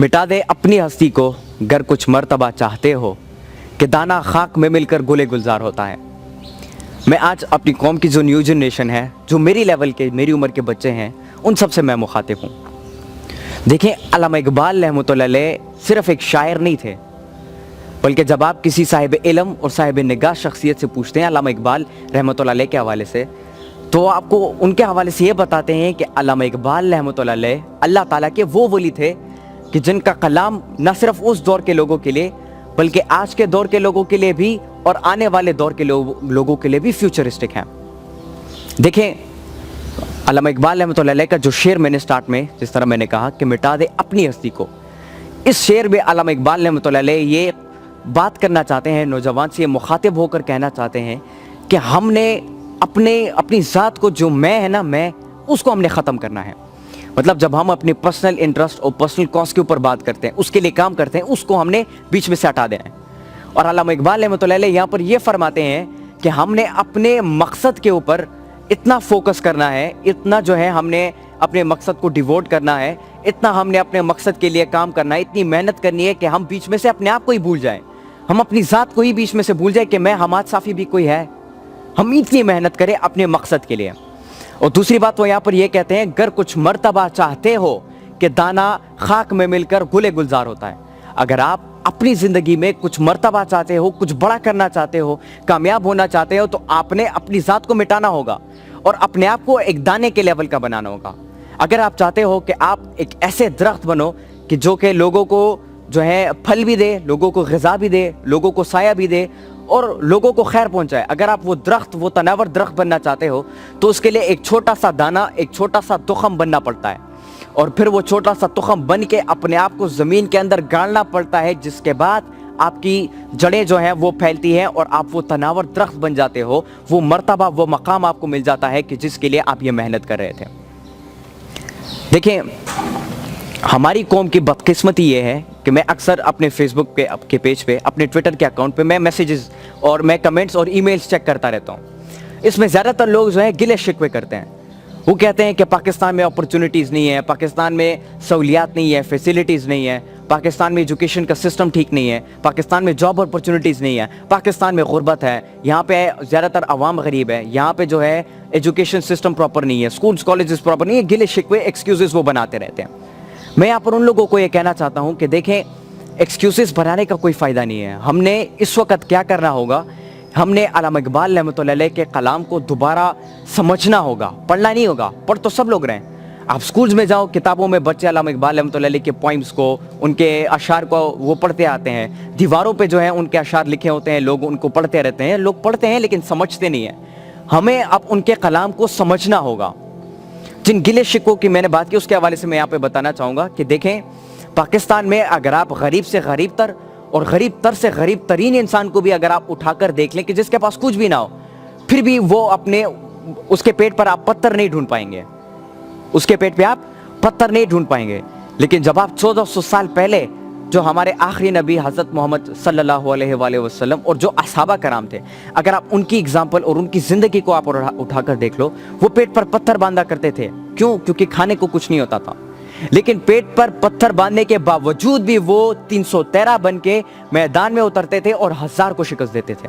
मिटा दे अपनी हस्ती को गर कुछ मर्तबा चाहते हो कि दाना खाक में मिलकर गुले गुलजार होता है। मैं आज अपनी कौम की जो न्यू जनरेशन है, जो मेरी लेवल के, मेरी उम्र के बच्चे हैं, उन सब से मैं मुखातिब हूँ। देखें, अल्लामा इकबाल रहमतुल्लाह अलैह सिर्फ एक शायर नहीं थे, बल्कि जब आप किसी साहिब इल्म और साहिब निगाह शख्सियत से पूछते हैं अल्लामा इकबाल रहमतुल्लाह अलैह के हवाले से, तो आपको उनके हवाले से ये बताते हैं कि अल्लामा इकबाल रहमतुल्लाह अलैह अल्लाह ताला के वो वली थे कि जिनका कलाम न सिर्फ उस दौर के लोगों के लिए, बल्कि आज के दौर के लोगों के लिए भी और आने वाले दौर के लोगों के लिए भी फ्यूचरिस्टिक है। देखें, अल्लामा इकबाल रहमतुल्लाह अलैह का जो शेर मैंने स्टार्ट में जिस तरह मैंने कहा कि मिटा दे अपनी हस्ती को, इस शेर में अल्लामा इकबाल रहमतुल्लाह अलैह ये बात करना चाहते हैं, नौजवान से मुखातिब होकर कहना चाहते हैं कि हमने अपनी ज़ात को, जो मैं है ना, मैं उसको हमने ख़त्म करना है। मतलब जब हम अपने पर्सनल इंटरेस्ट और पर्सनल कॉज के ऊपर बात करते हैं, उसके लिए काम करते हैं, उसको हमने बीच में से हटा देना है। और अल्लामा इकबाल रहमतुल्लाह अलैह यहाँ पर ये फरमाते हैं कि हमने अपने मकसद के ऊपर इतना फोकस करना है, इतना जो है हमने अपने मकसद को डिवोट करना है, इतना हमने अपने मकसद के लिए काम करना है, इतनी मेहनत करनी है कि हम बीच में से अपने आप को ही भूल जाएं, हम अपनी ज़ात को ही बीच में से भूल जाए कि मैं हमाद साफ़ी भी कोई है। हम इतनी मेहनत करें अपने मकसद के लिए। और दूसरी बात वो यहाँ पर ये कहते हैं, गर कुछ मर्तबा चाहते हो कि दाना खाक में मिलकर गुले गुलजार होता है। अगर आप अपनी ज़िंदगी में कुछ मर्तबा चाहते हो, कुछ बड़ा करना चाहते हो, कामयाब होना चाहते हो, तो आपने अपनी ज़ात को मिटाना होगा और अपने आप को एक दाने के लेवल का बनाना होगा। अगर आप चाहते हो कि आप एक ऐसे दरख्त बनो कि जो कि लोगों को जो है फल भी दे, लोगों को ग़िज़ा भी दे, लोगों को साया भी दे और लोगों को खैर पहुंचाए, अगर आप वो दरख्त, वो तनावर दरख्त बनना चाहते हो, तो उसके लिए एक छोटा सा दाना, एक छोटा सा तुखम बनना पड़ता है। और फिर वो छोटा सा तुखम बन के अपने आप को ज़मीन के अंदर गाड़ना पड़ता है, जिसके बाद आपकी जड़ें जो हैं वो फैलती हैं और आप वो तनावर दरख्त बन जाते हो। वो मर्तबा, वो मकाम आपको मिल जाता है कि जिसके लिए आप ये मेहनत कर रहे थे। देखें, हमारी कौम की बदकिस्मती ये है कि मैं अक्सर अपने फेसबुक के पेज पे, अपने ट्विटर के अकाउंट पे मैं मैसेजेस और मैं कमेंट्स और ईमेल्स चेक करता रहता हूँ। इसमें ज़्यादातर लोग जो है गिले शिकवे करते हैं। वो कहते हैं कि पाकिस्तान में अपॉर्चुनिटीज़ नहीं है, पाकिस्तान में सहूलियात नहीं है, फैसिलिटीज़ नहीं है, पाकिस्तान में एजुकेशन का सिस्टम ठीक नहीं है, पाकिस्तान में जॉब अपॉर्चुनिटीज़ नहीं है, पाकिस्तान में गुर्बत है, यहाँ पे ज़्यादातर अवाम गरीब है, यहाँ पे जो है एजुकेशन सिस्टम प्रॉपर नहीं है, स्कूल्स कॉलेजेस प्रॉपर नहीं है। गिले शिकवे, एक्सक्यूज़ेस वो बनाते रहते हैं। मैं यहाँ पर उन लोगों को ये कहना चाहता हूँ कि देखें, एक्सक्यूज़ेस बनाने का कोई फ़ायदा नहीं है। हमने इस वक्त क्या करना होगा, हमने अल्लामा इकबाल रहमतुल्लाह अलैह के कलाम को दोबारा समझना होगा, पढ़ना नहीं होगा। पढ़ तो सब लोग रहे हैं। आप स्कूल्स में जाओ, किताबों में बच्चे अल्लामा इकबाल रहमतुल्लाह अलैह के पोइम्स को, उनके अशार को वो पढ़ते आते हैं। दीवारों पे जो है उनके अशार लिखे होते हैं, लोग उनको पढ़ते रहते हैं। लोग पढ़ते हैं लेकिन समझते नहीं हैं। हमें अब उनके कलाम को समझना होगा। जिन गिले शिकों की मैंने बात की, उसके हवाले से मैं यहाँ पे बताना चाहूँगा कि देखें, पाकिस्तान में अगर आप गरीब से गरीब तर और गरीब तर से गरीब तरीन इंसान को भी अगर आप उठाकर देख लें कि जिसके पास कुछ भी ना हो, फिर भी वो उसके पेट पर आप पत्थर नहीं ढूंढ पाएंगे, उसके पेट पे आप पत्थर नहीं ढूंढ पाएंगे। लेकिन जब आप 1400 साल पहले जो हमारे आखिरी नबी हज़रत मोहम्मद सल्लल्लाहु अलैहि वसल्लम और जो असहाबा कराम थे, अगर आप उनकी एग्जाम्पल और उनकी ज़िंदगी को आप उठाकर देख लो, वो पेट पर पत्थर बांधा करते थे। क्यों? क्योंकि खाने को कुछ नहीं होता था। लेकिन पेट पर पत्थर बांधने के बावजूद भी वो 313 बन के मैदान में उतरते थे और 1000 को शिकस्त देते थे।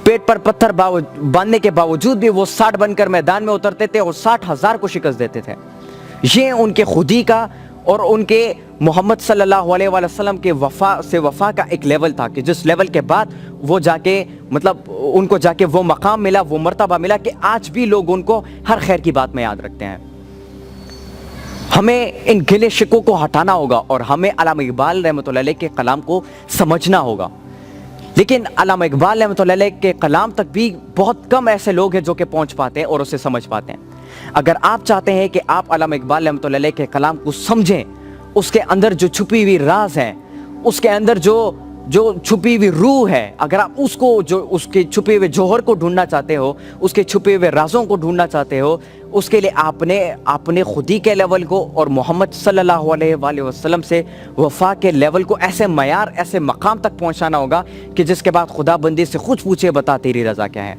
पेट पर पत्थर बांधने के बावजूद भी वो 60 बनकर मैदान में उतरते थे और 60,000 को शिकस्त देते थे। ये उनके खुदी का और उनके मोहम्मद सल्लल्लाहु अलैहि वसल्लम के वफा का एक लेवल था कि जिस लेवल के बाद वो जाके, मतलब उनको जाके वो मकाम मिला, वो मर्तबा मिला कि आज भी लोग उनको हर खैर की बात में याद रखते हैं। हमें इन गिले शिकों को हटाना होगा और हमें अल्लामा इकबाल रहमतुल्लाह अलैह के कलाम को समझना होगा। लेकिन अल्लामा इकबाल रहमतुल्लाह अलैह के कलाम तक भी बहुत कम ऐसे लोग हैं जो कि पहुंच पाते हैं और उसे समझ पाते हैं। अगर आप चाहते हैं कि आप अल्लामा इकबाल रहमतुल्लाह अलैह के कलाम को समझें, उसके अंदर जो छुपी हुई राज है, उसके अंदर जो छुपी हुई रूह है, अगर आप उसको, जो उसके छुपे हुए जौहर को ढूंढना चाहते हो, उसके छुपे हुए राजों को ढूंढना चाहते हो, اس کے لیے آپ نے خودی کے لیول کو اور محمد صلی اللہ علیہ وآلہ وسلم سے وفا کے لیول کو ایسے معیار ایسے مقام تک پہنچانا ہوگا کہ جس کے بعد خدا بندی سے خود پوچھے بتا تیری رضا کیا ہے،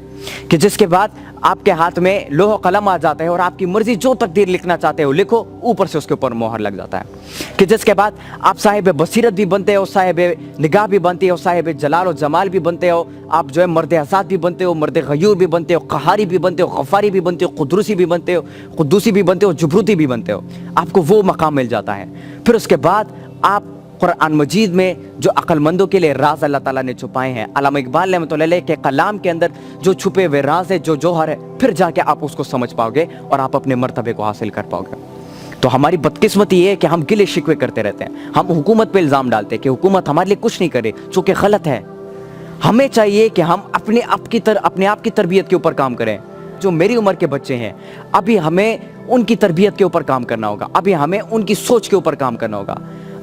کہ جس کے بعد آپ کے ہاتھ میں لوح و قلم آ جاتا ہے اور آپ کی مرضی جو تقدیر لکھنا چاہتے ہو لکھو، اوپر سے اس کے اوپر مہر لگ جاتا ہے، کہ جس کے بعد آپ صاحب بصیرت بھی بنتے ہو، صاحب نگاہ بھی بنتے ہو، صاحب جلال و جمال بھی بنتے ہو، آپ جو ہے مرد آزاد بھی بنتے ہو، مرد غیور بھی بنتے ہو، قہاری بھی بنتے ہو، غفاری بھی بنتے ہو، قدوسی بھی بنتے ہو، قدوسی بھی بنتے ہو، جبروتی بھی بنتے ہو، آپ کو وہ مقام مل جاتا ہے۔ پھر اس کے بعد آپ قرآن مجید میں جو عقل مندوں کے لیے راز اللہ تعالیٰ نے چھپائے ہیں، علامہ اقبال رحمۃ اللہ علیہ کے کلام کے اندر جو چھپے ہوئے راز ہے، جو جوہر ہے، پھر جا کے آپ اس کو سمجھ پاؤ گے اور آپ اپنے مرتبے کو حاصل کر پاؤ گے۔ تو ہماری بدقسمتی یہ ہے کہ ہم گلے شکوے کرتے رہتے ہیں، ہم حکومت پہ الزام ڈالتے ہیں کہ حکومت ہمارے لیے کچھ نہیں کرے، چونکہ غلط ہے۔ ہمیں چاہیے کہ ہم اپنے آپ کی تربیت کے اوپر کام کریں۔ جو میری عمر کے بچے ہیں، ابھی ہمیں ان کی تربیت کے اوپر کام کرنا ہوگا، ابھی ہمیں ان کی سوچ کے اوپر کام کرنا ہوگا۔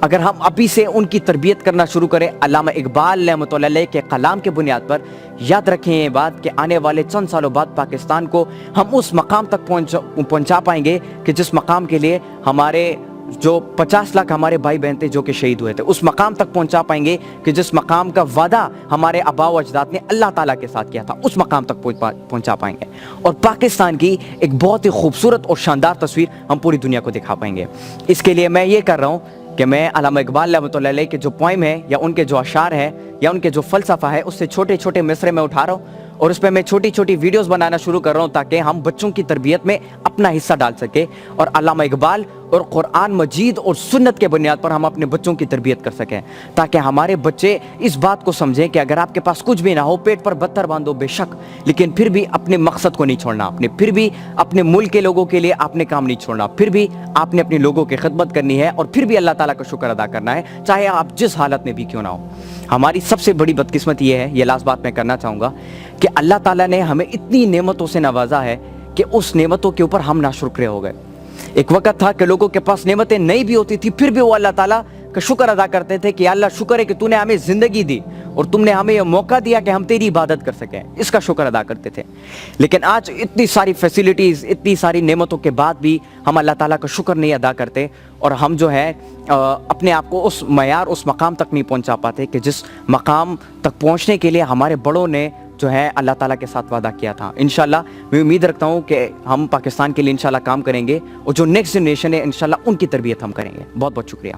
اگر ہم ابھی سے ان کی تربیت کرنا شروع کریں، علامہ اقبال رحمۃ اللہ علیہ کے کلام کے بنیاد پر، یاد رکھیں یہ بات کہ آنے والے چند سالوں بعد پاکستان کو ہم اس مقام تک پہنچا پائیں گے کہ جس مقام کے لیے ہمارے جو 50 لاکھ ہمارے بھائی بہن تھے جو کہ شہید ہوئے تھے، اس مقام تک پہنچا پائیں گے کہ جس مقام کا وعدہ ہمارے آباء و اجداد نے اللہ تعالیٰ کے ساتھ کیا تھا، اس مقام تک پہنچا پائیں گے، اور پاکستان کی ایک بہت ہی خوبصورت اور شاندار تصویر ہم پوری دنیا کو دکھا پائیں گے۔ اس کے لیے میں یہ کر رہا ہوں کہ میں علامہ اقبال رحمۃ اللہ علیہ کے جو پوائم ہے یا ان کے جو اشعار ہے یا ان کے جو فلسفہ ہے، اس سے چھوٹے چھوٹے مصرے میں اٹھا رہا ہوں اور اس پہ میں چھوٹی چھوٹی ویڈیوز بنانا شروع کر رہا ہوں تاکہ ہم بچوں کی تربیت میں اپنا حصہ ڈال سکیں اور علامہ اقبال اور قرآن مجید اور سنت کے بنیاد پر ہم اپنے بچوں کی تربیت کر سکیں، تاکہ ہمارے بچے اس بات کو سمجھیں کہ اگر آپ کے پاس کچھ بھی نہ ہو، پیٹ پر پتھر باندھو بے شک، لیکن پھر بھی اپنے مقصد کو نہیں چھوڑنا، پھر بھی اپنے ملک کے لوگوں کے لیے آپ نے کام نہیں چھوڑنا، پھر بھی آپ نے اپنے لوگوں کی خدمت کرنی ہے اور پھر بھی اللہ تعالیٰ کا شکر ادا کرنا ہے، چاہے آپ جس حالت میں بھی کیوں نہ ہو۔ ہماری سب سے بڑی بدقسمت یہ ہے، یہ لاسٹ بات میں کرنا چاہوں گا، کہ اللہ تعالیٰ نے ہمیں اتنی نعمتوں سے نوازا ہے کہ اس نعمتوں کے اوپر ہم ناشکرے ہو گئے۔ ایک وقت تھا کہ لوگوں کے پاس نعمتیں نہیں بھی ہوتی تھی، پھر بھی وہ اللہ تعالیٰ کا شکر ادا کرتے تھے کہ اللہ شکر ہے کہ تو نے ہمیں زندگی دی اور تم نے ہمیں یہ موقع دیا کہ ہم تیری عبادت کر سکیں، اس کا شکر ادا کرتے تھے۔ لیکن آج اتنی ساری فیسیلیٹیز، اتنی ساری نعمتوں کے بعد بھی ہم اللہ تعالیٰ کا شکر نہیں ادا کرتے، اور ہم جو ہے اپنے آپ کو اس معیار، اس مقام تک نہیں پہنچا پاتے کہ جس مقام تک پہنچنے کے لیے ہمارے بڑوں نے جو ہے اللہ تعالیٰ کے ساتھ وعدہ کیا تھا۔ انشاءاللہ میں امید رکھتا ہوں کہ ہم پاکستان کے لیے انشاءاللہ کام کریں گے، اور جو نیکسٹ جنریشن ہے انشاءاللہ ان کی تربیت ہم کریں گے۔ بہت بہت شکریہ۔